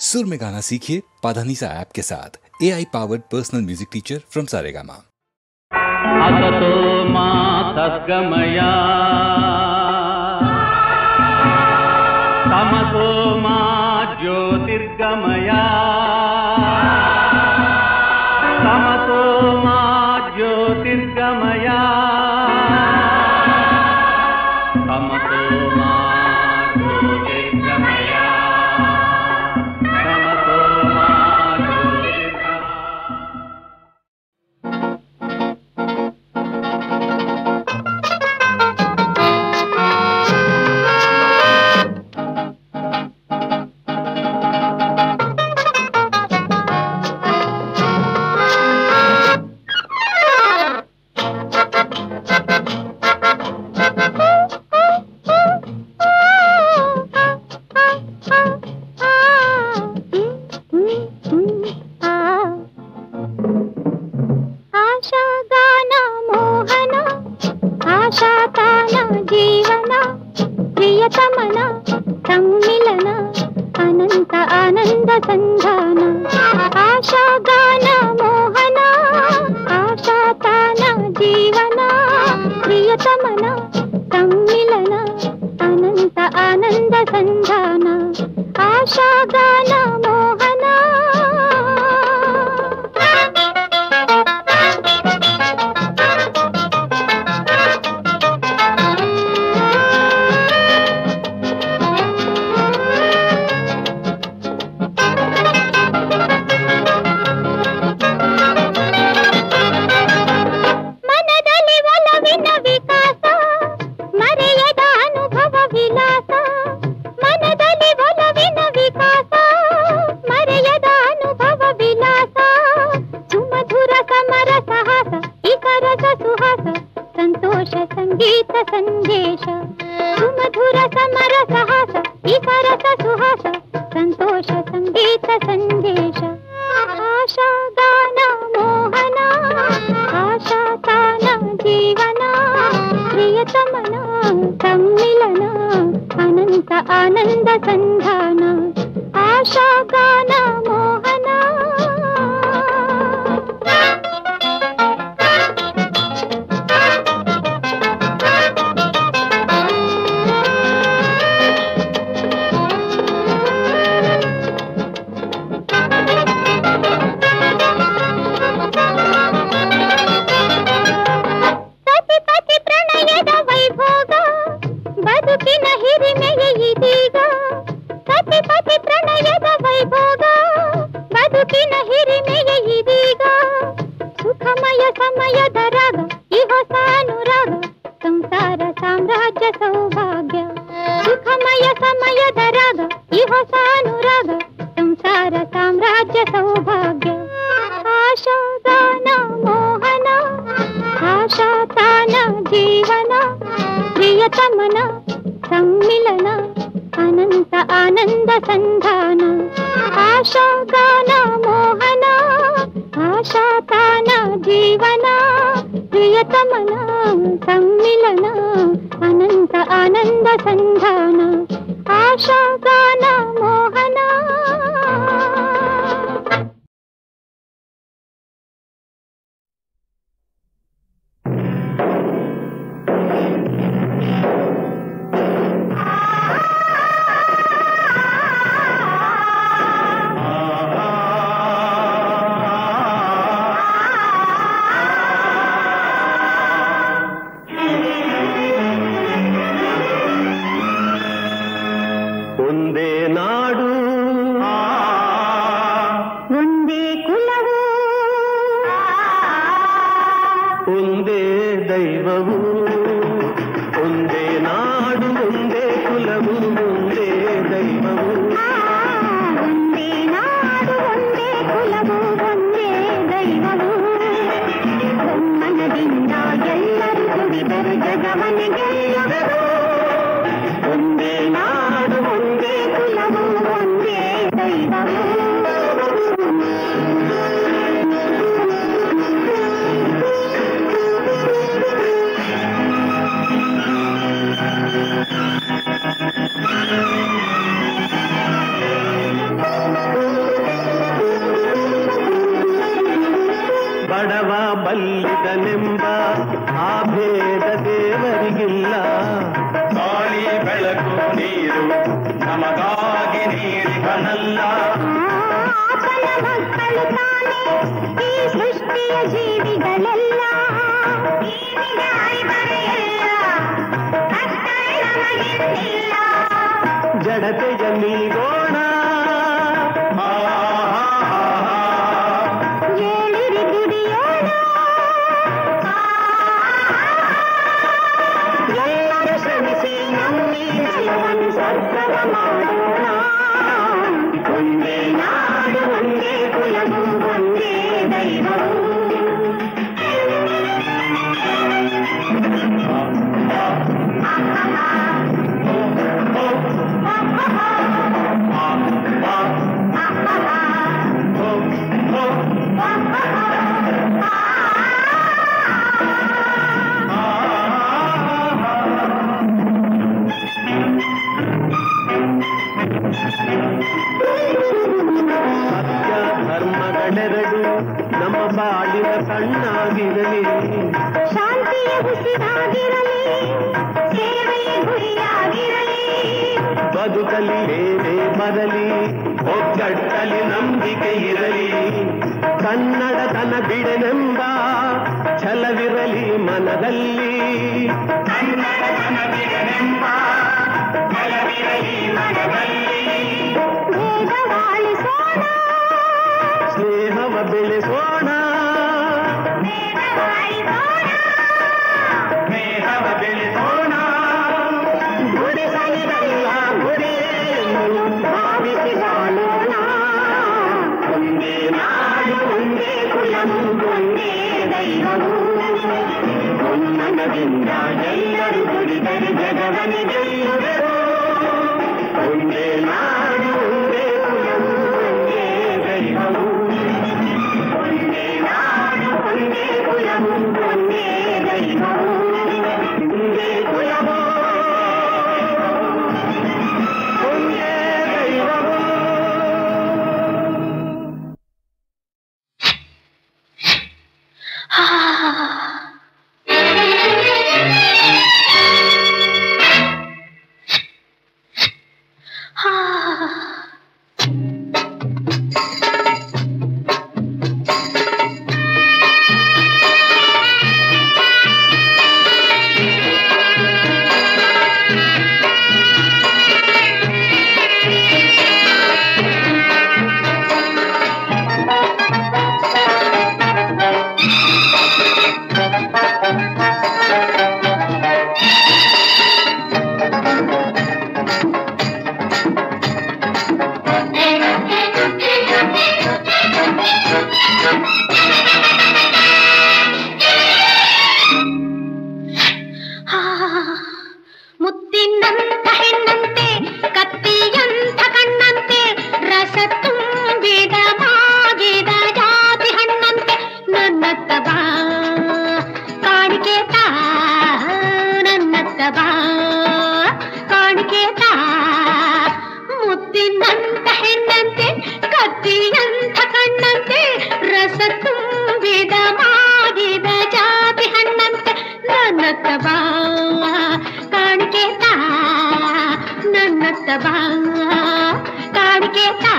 सुर में गाना सीखिए पाधानीसा ऐप के साथ। AI powered personal music teacher from Saregama. असतो मा सद्गमया तमसो मा ज्योतिर्गमया तमसो मा ज्योतिर्गमया तमसो मा ज्योतिर्गमया तमसो मा ज्योतिर्गमया। ಬಲ್ಲಿದನೆಂಬ ಆ ಭೇದ ದೇವರಿಗಿಲ್ಲ. ಗಾಳಿ ಬೆಳಕು ನೀರು ನಮಗಾಗಿ ನೀರಿಗನಲ್ಲ. ಮಕ್ಕಳು ತಾನೇ ಈ ಸೃಷ್ಟಿಯ ಜೀವಿಗಳೆಲ್ಲ. ಜಡತೆಯ ನೀಗೋಣ ಏಳಿರಿ ದುಡಿಯೋಣ. ಎಲ್ಲರೂ ಶ್ರಮಿಸಿ ನಮ್ಮಿ ಜೀವನ ಸ್ವರ್ಗವ ಮಾಡೋಣ. ಒಂದೇ ನಾಡು ಒಂದೇ ಕುಲವು ಒಂದೇ ದೈವವು. ಧರ್ಮಗಳೆರಡು ನಮ್ಮ ಬಾಳಿನ ಕಣ್ಣಾಗಿರಲಿ. ಶಾಂತಿಯ ಉಸಿರಾಗಿರಲಿ, ಸೇವೆಯ ಗುರಿಯಾಗಿರಲಿ. ಬದುಕಲಿ ಏನೇ ಬರಲಿ, ಒಗ್ಗಟ್ಟಲಿ ನಂಬಿಕೆ ಇರಲಿ. ಕನ್ನಡತನ ಬಿಡೆನೆಂಬ ಛಲವಿರಲಿ ಮನದಲ್ಲಿ. ಕನ್ನಡತನ ಬಿಡೆನೆಂಬ ಛಲವಿರಲಿ ಮನದಲ್ಲಿ. ಭೇದವಾಳಿಸೋಣ, ಸ್ನೇಹವ ಬೆಳೆಸೋಣ. ಸ್ನೇಹವ ಬೆಳೆಸೋಣ. ಗುಡಿಸಲಿರಲ್ಲ ಗುರಿಯನ್ನು ಭಾವಿಸಿ ಬಾಳೋಣ. ಒಂದೇ ನಾಡು ಒಂದೇ ಕುಲವು ಒಂದೇ ದೈವವು. ಒಮ್ಮನದಿಂದ ಎಲ್ಲರೂ ದುಡಿದರೆ ಜಗವನಿ ಗೆಲ್ಲುವರು. ಒಂದೇ ನಾಡು ಒಂದೇ ಕುಲವು ಒಂದೇ ದೈವವು. ಒಂದೇ ನಾಡು ಒಂದೇ ಕುಲವು ಒಂದೇ ದೈವವು. ಒಂದೇ ಕುಲವು ಒಂದೇ ದೈವವು. ಮುತ್ತಿನಂತ ಹೆಣ್ಣಂತೆ, ಕತ್ತಿಯಂತ ಕಣ್ಣಂತೆ, ರಸ ತುಂಬಿದ ಮಾಗಿದ ಜಾತಿ ಹಣ್ಣಂತೆ ನನ್ನತ್ತ ಬಾ ಕಾಣಿಕೆ ತಾ. ನನ್ನತ್ತ ಬಾ ಕಾಣಿಕೆ ತಾ. ಮುತ್ತಿನಂತ ಹೆಣ್ಣಂತೆ, ಕತ್ತಿಯಂತ ಕಣ್ಣಂತೆ, ರಸ ತುಂಬಿದ ಮಾಗಿದ ಜಾತಿ ಹಣ್ಣಂತೆ ನನ್ನತ್ತ ಬಾ ಕಾಣಿಕೆ ತಾ. ನನ್ನತ್ತ ಬಾ ಕಾಣಿಕೆ ತಾ.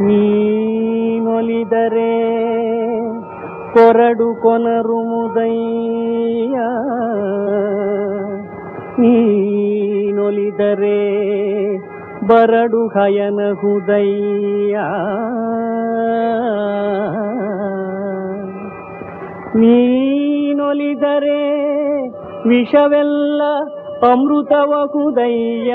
ನೀನೊಲಿದರೆ ಕೊರಡು ಕೊನರು ಮುದಯ್ಯ, ನೀನೊಲಿದರೆ ಬರಡು ಹಯನ ಹುದಯ್ಯ, ನೀನೊಲಿದರೆ ವಿಷವೆಲ್ಲ ಅಮೃತವ ಹುದಯ್ಯ,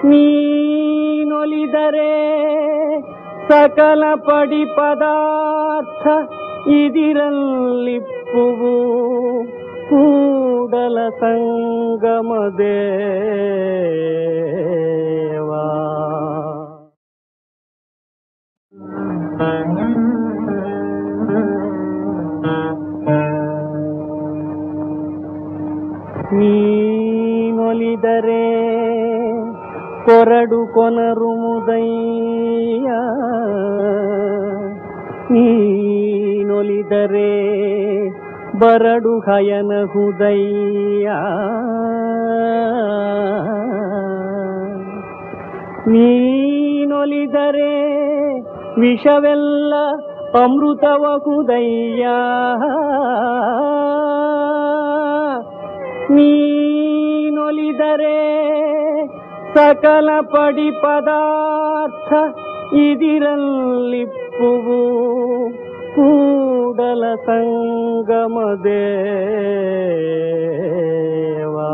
ನೀನೊಲಿದರೆ ಸಕಲ ಪಡಿ ಪದಾರ್ಥ ಇದಿರಲ್ಲಿಪ್ಪುವು ಕೂಡಲ ಸಂಗಮ ದೇವಾ. ನೀನೊಲಿದರೆ ಕೊರಡು ಕೊನರು ಮುದಯ್ಯ, ನೀನೊಲಿದರೆ ಬರಡು ಹಯನ ಹುದಯ್ಯ, ನೀನೊಲಿದರೆ ವಿಷವೆಲ್ಲ ಅಮೃತವ ಹುದಯ್ಯ, ನೀನೊಲಿದರೆ ಸಕಲ ಪಡಿ ಪದಾರ್ಥ ಇದಿರಲ್ಲಿಪ್ಪುವು ಕೂಡಲ ಸಂಗಮ ದೇವಾ.